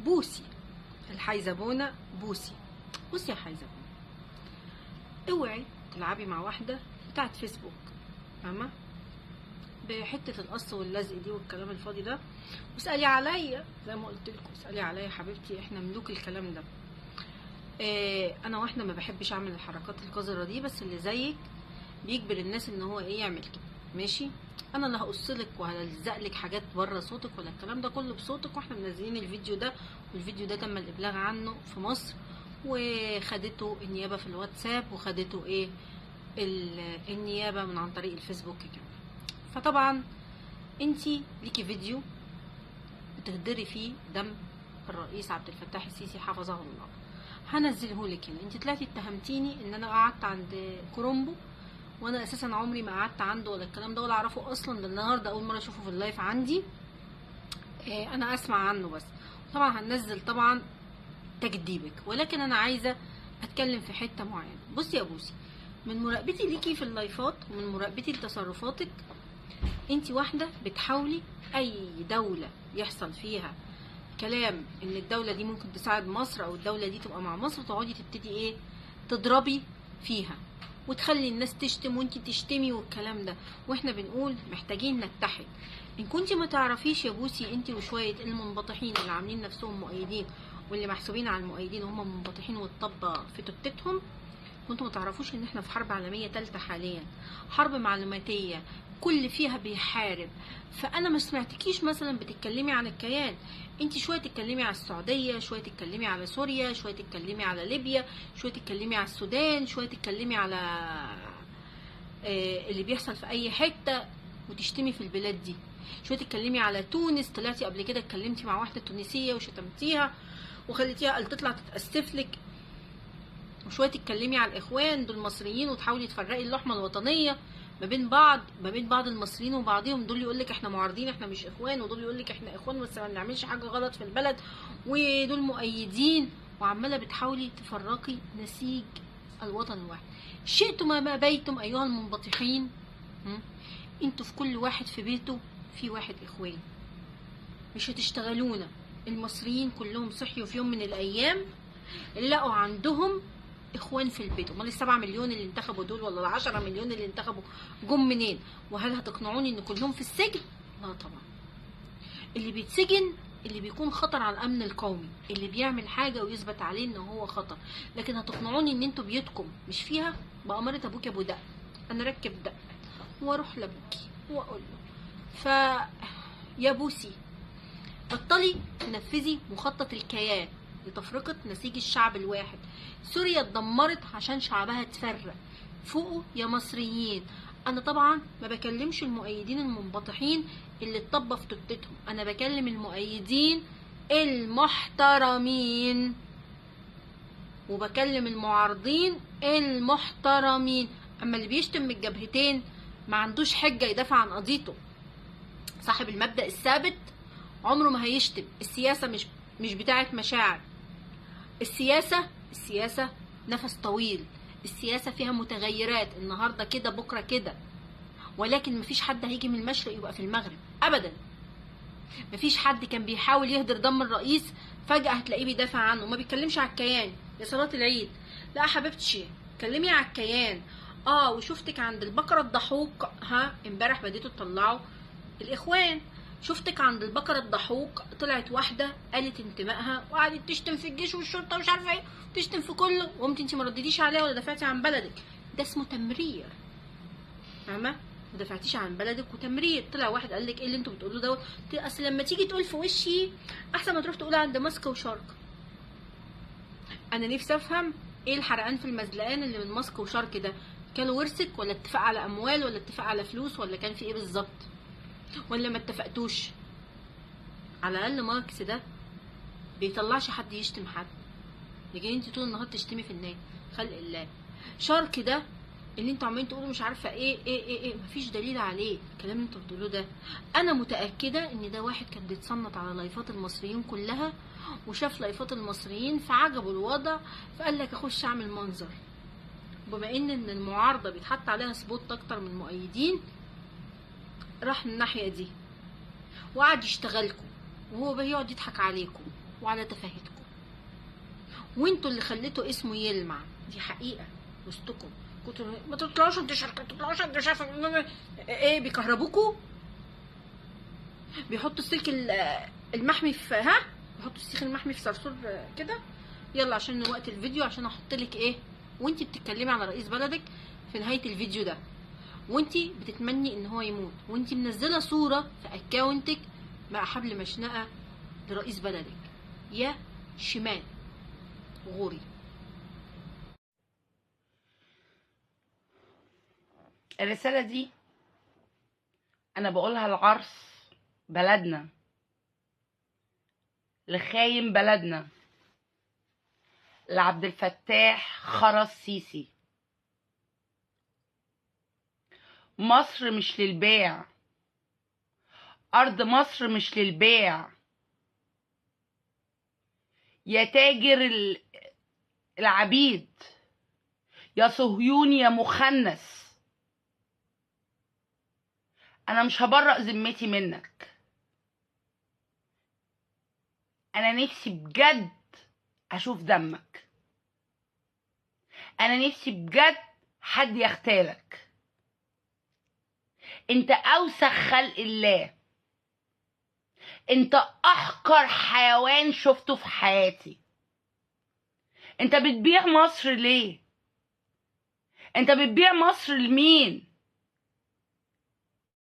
بوسي الحيزبونة بوسي. بصي يا حيزبونة، اوعي تلعبي مع واحدة بتاعت فيسبوك، فاهمة؟ بحتة القص واللزق دي والكلام الفاضي ده، واسألي عليا زي ما قلت لكم، اسألي عليا يا حبيبتي، احنا ملوك الكلام ده. انا واحدة ما بحبش اعمل الحركات القذرة دي، بس اللي زيك بيجبر الناس ان هو ايه يعمل كده، ماشي؟ انا لا هقصلك وهلزق لك حاجات بره صوتك ولا الكلام ده كله بصوتك، واحنا منزلين الفيديو ده، والفيديو ده تم الابلاغ عنه في مصر، وخدته النيابه في الواتساب، وخدته ايه النيابه من عن طريق الفيسبوك كمان. فطبعا انتي ليكي فيديو بتهدري فيه دم الرئيس عبد الفتاح السيسي حفظه الله، هنزله لك هنا. انت طلعتي اتهمتيني ان انا قعدت عند كرومبو، وانا اساسا عمري ما قعدت عنده ولا الكلام ده ولا اعرفه اصلا، ده النهارده اول مره اشوفه في اللايف عندي. انا اسمع عنه بس. طبعا هننزل طبعا تكديبك، ولكن انا عايزه اتكلم في حته معينه. بصي يا بوسي، من مراقبتي ليكي في اللايفات ومن مراقبتي لتصرفاتك، انت واحده بتحاولي اي دوله يحصل فيها كلام ان الدوله دي ممكن تساعد مصر او الدوله دي تبقى مع مصر، تقعدي تبتدي ايه تضربي فيها وتخلي الناس تشتم وانتي تشتمي والكلام ده، واحنا بنقول محتاجين نتحد. ان كنتي ما تعرفيش يا بوسي، انتي وشويه المنبطحين اللي عاملين نفسهم مؤيدين واللي محسوبين على المؤيدين وهم منبطحين والطبه في تتتهم، كنتوا ما تعرفوش ان احنا في حرب عالميه ثالثه حاليا، حرب معلوماتيه كل فيها بيحارب. فانا ما سمعتكيش مثلا بتتكلمي عن الكيان، انت شويه تتكلمي على السعوديه، شويه تتكلمي على سوريا، شويه تتكلمي على ليبيا، شويه تتكلمي على السودان، شويه تتكلمي على اللي بيحصل في اي حته وتشتمي في البلاد دي، شويه تتكلمي على تونس، طلعتي قبل كده اتكلمتي مع واحده تونسيه وشتمتيها وخليتيها قال تطلع تتاسف لك، وشويه تتكلمي على الاخوان دول مصريين وتحاولي تفرقي اللحمه الوطنيه ما بين بعض المصريين وبعضهم، دول يقول لك احنا معارضين احنا مش اخوان، ودول يقول لك احنا اخوان بس ما بنعملش حاجه غلط في البلد، ودول مؤيدين، وعماله بتحاولي تفرقي نسيج الوطن الواحد. شئتم ما بيتم ايها المنبطحين، انتوا في كل واحد في بيته في واحد اخوان، مش هتشتغلونا. المصريين كلهم صحيوا في يوم من الايام لقوا عندهم اخوان في البيت. امال ال7 مليون اللي انتخبوا دول ولا ال10 مليون اللي انتخبوا جم منين؟ وهل هتقنعوني ان كلهم في السجن؟ لا طبعا. اللي بيتسجن اللي بيكون خطر على الامن القومي، اللي بيعمل حاجه ويثبت عليه ان هو خطر، لكن هتقنعوني ان انتوا بيوتكم مش فيها بأمارة ابوك يا ابو دق، انا ركب دق واروح لابوكي واقول له يا بوسي بطلي تنفذي مخطط الكيان لتفرقة نسيج الشعب الواحد. سوريا اتدمرت عشان شعبها اتفرق، فوقوا يا مصريين. انا طبعا ما بكلمش المؤيدين المنبطحين اللي اتطبى في تتتهم، انا بكلم المؤيدين المحترمين وبكلم المعارضين المحترمين. اما اللي بيشتم من الجبهتين ما عندوش حجة يدافع عن قضيته. صاحب المبدأ الثابت عمره ما هيشتم. السياسة مش بتاعت مشاعر، السياسة نفس طويل، السياسة فيها متغيرات، النهاردة كده بكرة كده، ولكن مفيش حد هيجي من المشرق يبقى في المغرب ابدا. مفيش حد كان بيحاول يهدر دم الرئيس فجأة هتلاقيه بيدافع عنه. ما بيتكلمش على الكيان يا صلاة العيد، لا حبيبتي كلمي على الكيان. وشفتك عند البقرة الضحوك، امبارح بديتوا تطلعوا الاخوان. شفتك عند البقرة الضحوك طلعت واحدة قالت انتمائها وقعدت تشتم في الجيش والشرطة ومش عارفة ايه، تشتم في كله، وقمت انت ما رديتيش عليها ولا دافعتي عن بلدك. ده اسمه تمرير، فاهمة؟ ما دافعتيش عن بلدك وتمرير. طلع واحد قال لك ايه اللي انتوا بتقولوه دوت؟ اصل لما تيجي تقول في وشي احسن ما تروح تقول عند ماسكة وشرق. انا نفسي افهم ايه الحرقان في المزلقان اللي من ماسكة وشرق ده؟ كانوا ورثك ولا اتفاق على اموال ولا اتفاق على فلوس ولا كان في ايه بالظبط؟ ولا ما اتفقتوش؟ على الاقل ماركس ده بيطلعش حد يشتم حد، لكن انت طول النهار تشتمي في الناس. خلق الله. شارك ده اللي انتوا عمالين تقولوا مش عارفه ايه مفيش دليل عليه الكلام اللي انتوا بتقولوه ده. انا متاكده ان ده واحد كان بيتصنت على لايفات المصريين كلها وشاف لايفات المصريين فعجبه الوضع فقال لك اخش اعمل منظر. بما ان المعارضه بيتحط عليها سبوت اكتر من المؤيدين، راح من الناحيه دي وقعد يشتغلكم وهو بيقعد يضحك عليكم وعلى تفاهتكم، وانتوا اللي خليتوا اسمه يلمع. دي حقيقه وسطكم. كنتوا ما تطلعوش انت شركه، ما تطلعوش انت شايفه ايه، بيكهربوكوا، بيحطوا السلك المحمي في بيحطوا السلك المحمي في صرصور كده. يلا عشان وقت الفيديو، عشان احط لك ايه وانتي بتتكلمي على رئيس بلدك في نهايه الفيديو ده، وانتي بتتمني ان هو يموت، وانتي منزله صوره في اكاونتك مع حبل مشنقه لرئيس بلدك. يا شمال غوري. الرسالة دي أنا بقولها لعرس بلدنا، لخايم بلدنا، لعبد الفتاح خرس سيسي. مصر مش للبيع، أرض مصر مش للبيع. يا تاجر العبيد، يا صهيوني يا مخنث، أنا مش هبرأ ذمتي منك. أنا نفسي بجد أشوف دمك، أنا نفسي بجد حد يغتالك. انت اوسخ خلق الله، انت احقر حيوان شفته في حياتي. انت بتبيع مصر ليه؟ انت بتبيع مصر لمين؟